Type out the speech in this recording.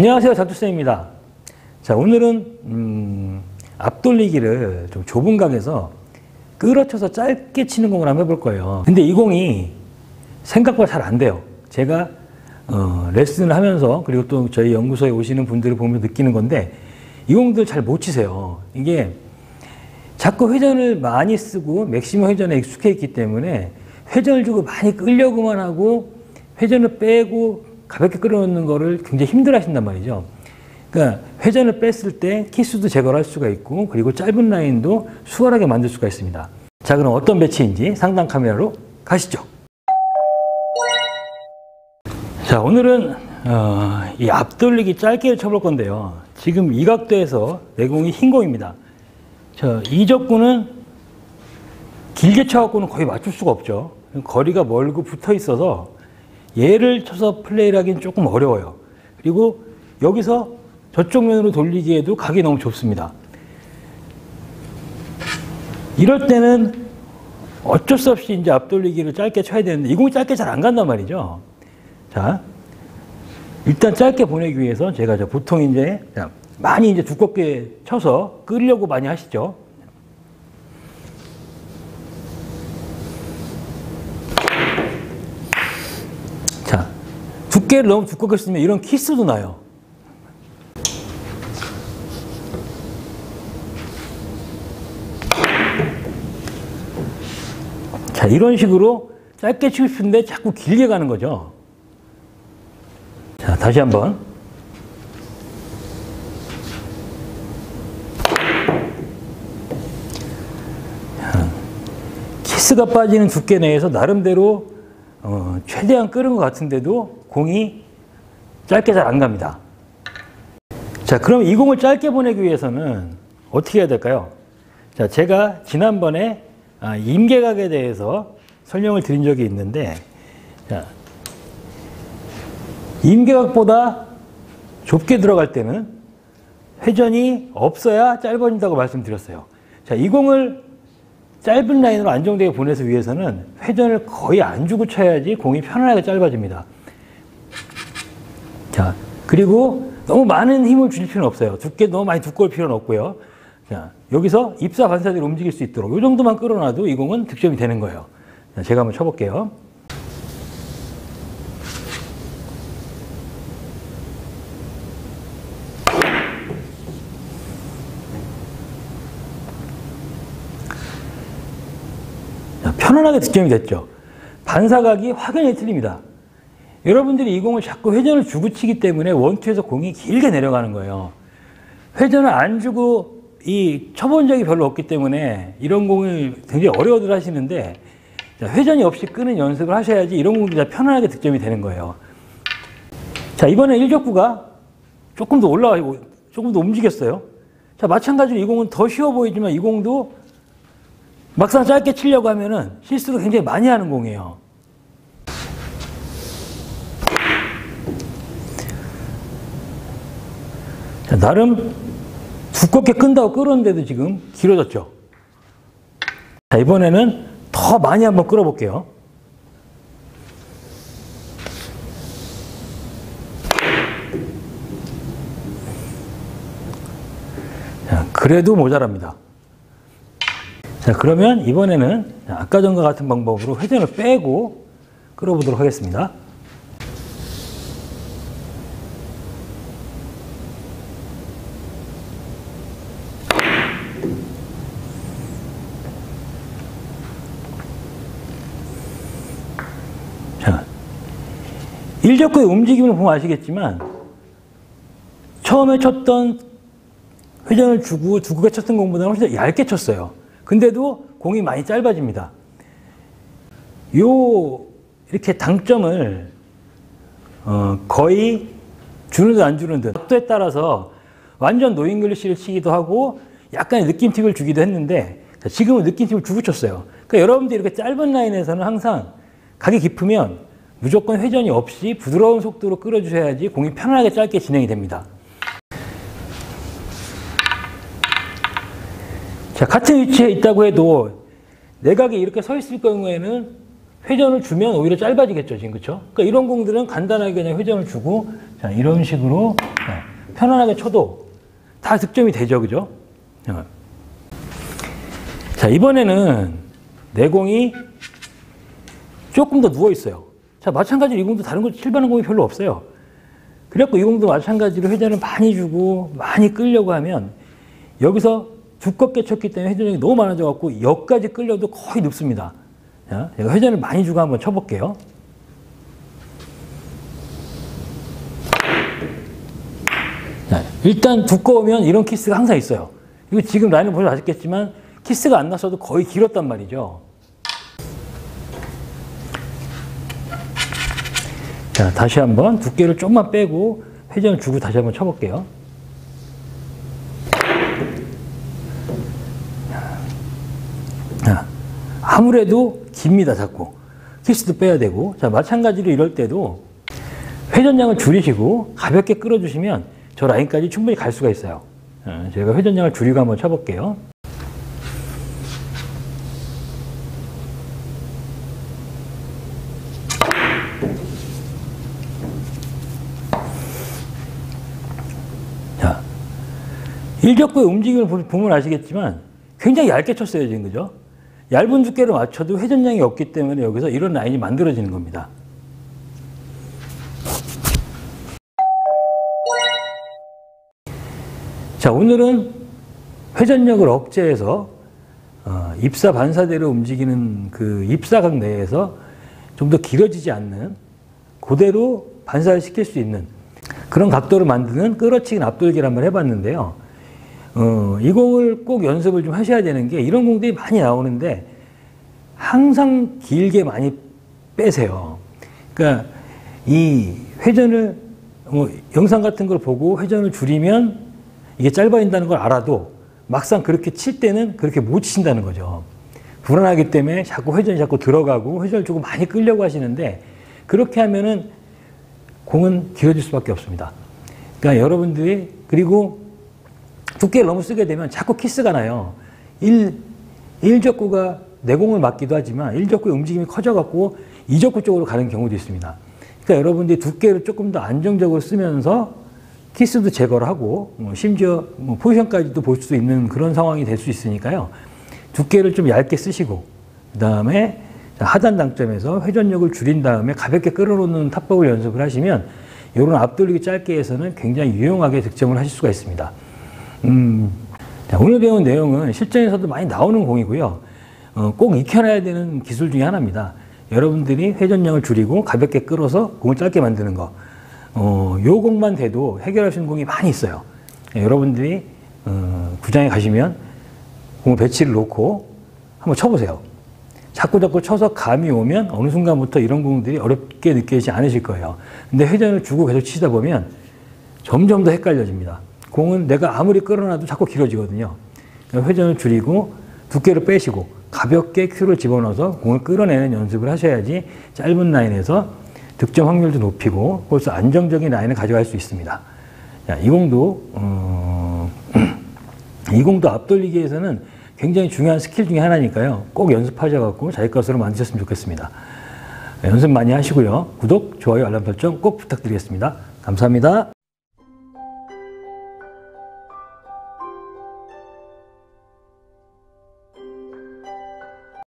안녕하세요, 작두쌤입니다. 자, 오늘은 앞돌리기를 좀 좁은 각에서 끌어쳐서 짧게 치는 공을 한번 해볼 거예요. 근데 이 공이 생각보다 잘 안 돼요. 제가 레슨을 하면서, 그리고 또 저희 연구소에 오시는 분들을 보면 느끼는 건데, 이 공들 잘 못 치세요. 이게 자꾸 회전을 많이 쓰고 맥시멈 회전에 익숙해 있기 때문에 회전을 주고 많이 끌려고만 하고 회전을 빼고 가볍게 끌어놓는 거를 굉장히 힘들어 하신단 말이죠. 그러니까 회전을 뺐을 때 키수도 제거를 할 수가 있고, 그리고 짧은 라인도 수월하게 만들 수가 있습니다. 자, 그럼 어떤 배치인지 상단 카메라로 가시죠. 자, 오늘은 이 앞돌리기 짧게 쳐볼 건데요. 지금 이 각도에서 내 공이 흰 공입니다. 이 적구는 길게 쳐갖고는 거의 맞출 수가 없죠. 거리가 멀고 붙어 있어서 얘를 쳐서 플레이를 하기는 조금 어려워요. 그리고 여기서 저쪽 면으로 돌리기에도 각이 너무 좁습니다. 이럴 때는 어쩔 수 없이 이제 앞돌리기를 짧게 쳐야 되는데, 이 공이 짧게 잘 안 간단 말이죠. 자, 일단 짧게 보내기 위해서 제가 보통 이제 많이 이제 두껍게 쳐서 끌려고 많이 하시죠. 자, 두께를 너무 두껍게 쓰면 이런 키스도 나요. 자, 이런 식으로 짧게 치고 싶은데 자꾸 길게 가는 거죠. 자, 다시 한번. 키스가 빠지는 두께 내에서 나름대로 최대한 끌은 것 같은데도 공이 짧게 잘 안 갑니다. 자, 그럼 이 공을 짧게 보내기 위해서는 어떻게 해야 될까요? 자, 제가 지난번에 임계각에 대해서 설명을 드린 적이 있는데, 자, 임계각보다 좁게 들어갈 때는 회전이 없어야 짧아진다고 말씀드렸어요. 자, 이 공을 짧은 라인으로 안정되게 보내기 위해서는 회전을 거의 안 주고 쳐야지 공이 편안하게 짧아집니다. 자, 그리고 너무 많은 힘을 줄 필요는 없어요. 너무 많이 두꺼울 필요는 없고요. 자, 여기서 입사 반사대로 움직일 수 있도록 이 정도만 끌어놔도 이 공은 득점이 되는 거예요. 자, 제가 한번 쳐볼게요. 편안하게 득점이 됐죠. 반사각이 확연히 틀립니다. 여러분들이 이 공을 자꾸 회전을 주고 치기 때문에 원투에서 공이 길게 내려가는 거예요. 회전을 안 주고 쳐본 적이 별로 없기 때문에 이런 공을 굉장히 어려워들 하시는데, 회전이 없이 끄는 연습을 하셔야지 이런 공들이 다 편안하게 득점이 되는 거예요. 자, 이번에 1적구가 조금 더 올라가고 조금 더 움직였어요. 자, 마찬가지로 이 공은 더 쉬워 보이지만 이 공도 막상 짧게 치려고 하면은 실수를 굉장히 많이 하는 공이에요. 자, 나름 두껍게 끈다고 끌었는데도 지금 길어졌죠. 자, 이번에는 더 많이 한번 끌어볼게요. 자, 그래도 모자랍니다. 자, 그러면 이번에는 아까 전과 같은 방법으로 회전을 빼고 끌어보도록 하겠습니다. 자, 1적구의 움직임을 보면 아시겠지만 처음에 쳤던 회전을 주고 두껍게 쳤던 공보다는 훨씬 더 얇게 쳤어요. 근데도 공이 많이 짧아집니다. 이렇게 당점을 거의 주는 듯 안 주는 듯, 각도에 따라서 완전 노잉글리시를 치기도 하고 약간의 느낌팁을 주기도 했는데, 지금은 느낌팁을 주고 쳤어요. 그러니까 여러분들이 이렇게 짧은 라인에서는 항상 각이 깊으면 무조건 회전이 없이 부드러운 속도로 끌어주셔야지 공이 편안하게 짧게 진행이 됩니다. 자, 같은 위치에 있다고 해도 내각이 이렇게 서 있을 경우에는 회전을 주면 오히려 짧아지겠죠, 지금. 그쵸? 그러니까 이런 공들은 간단하게 그냥 회전을 주고, 자, 이런 식으로 편안하게 쳐도 다 득점이 되죠, 그죠? 자, 이번에는 내 공이 조금 더 누워있어요. 자, 마찬가지로 이 공도 다른 거 칠받는 공이 별로 없어요. 그래갖고 이 공도 마찬가지로 회전을 많이 주고 많이 끌려고 하면 여기서 두껍게 쳤기 때문에 회전력이 너무 많아져갖고 여기까지 끌려도 거의 눕습니다. 자, 제가 회전을 많이 주고 한번 쳐볼게요. 자, 일단 두꺼우면 이런 키스가 항상 있어요. 이거 지금 라인을 보셔도 아시겠지만 키스가 안 났어도 거의 길었단 말이죠. 자, 다시 한번 두께를 좀만 빼고 회전을 주고 다시 한번 쳐볼게요. 자, 아무래도 깁니다, 자꾸. 키스도 빼야 되고. 자, 마찬가지로 이럴 때도 회전량을 줄이시고 가볍게 끌어주시면 저 라인까지 충분히 갈 수가 있어요. 제가 회전량을 줄이고 한번 쳐볼게요. 자, 일적구의 움직임을 보면 아시겠지만 굉장히 얇게 쳤어요, 지금. 그죠? 얇은 두께를 맞춰도 회전량이 없기 때문에 여기서 이런 라인이 만들어지는 겁니다. 자, 오늘은 회전력을 억제해서 입사 반사대로 움직이는 그 입사각 내에서 좀 더 길어지지 않는 그대로 반사를 시킬 수 있는 그런 각도를 만드는 끌어치기 앞돌기를 한번 해봤는데요. 이 공을 꼭 연습을 좀 하셔야 되는 게 이런 공들이 많이 나오는데 항상 길게 많이 빼세요. 그러니까 이 회전을 영상 같은 걸 보고 회전을 줄이면 이게 짧아진다는 걸 알아도 막상 그렇게 칠 때는 그렇게 못 치신다는 거죠. 불안하기 때문에 자꾸 회전이 자꾸 들어가고 회전을 주고 많이 끌려고 하시는데 그렇게 하면은 공은 길어질 수밖에 없습니다. 그러니까 여러분들이 그리고 두께를 너무 쓰게 되면 자꾸 키스가 나요. 1적구가 내 공을 맞기도 하지만 1적구의 움직임이 커져갖고 2적구 쪽으로 가는 경우도 있습니다. 그러니까 여러분들이 두께를 조금 더 안정적으로 쓰면서 키스도 제거를 하고 심지어 포지션까지도 볼 수 있는 그런 상황이 될 수 있으니까요. 두께를 좀 얇게 쓰시고 그 다음에 하단 당점에서 회전력을 줄인 다음에 가볍게 끌어놓는 탑법을 연습을 하시면 이런 앞돌리기 짧게 해서는 굉장히 유용하게 득점을 하실 수가 있습니다. 자, 오늘 배운 내용은 실전에서도 많이 나오는 공이고요. 꼭 익혀놔야 되는 기술 중에 하나입니다. 여러분들이 회전량을 줄이고 가볍게 끌어서 공을 짧게 만드는 거. 요 공만 돼도 해결할 수 있는 공이 많이 있어요. 여러분들이 구장에 가시면 공을 배치를 놓고 한번 쳐보세요. 자꾸 쳐서 감이 오면 어느 순간부터 이런 공들이 어렵게 느껴지지 않으실 거예요. 근데 회전을 주고 계속 치다 보면 점점 더 헷갈려집니다. 공은 내가 아무리 끌어놔도 자꾸 길어지거든요. 회전을 줄이고 두께를 빼시고 가볍게 큐를 집어넣어서 공을 끌어내는 연습을 하셔야지 짧은 라인에서 득점 확률도 높이고 벌써 안정적인 라인을 가져갈 수 있습니다. 자, 이 공도 앞돌리기에서는 굉장히 중요한 스킬 중에 하나니까요. 꼭 연습하셔갖고 자기 것으로 만드셨으면 좋겠습니다. 연습 많이 하시고요. 구독, 좋아요, 알람 설정 꼭 부탁드리겠습니다. 감사합니다.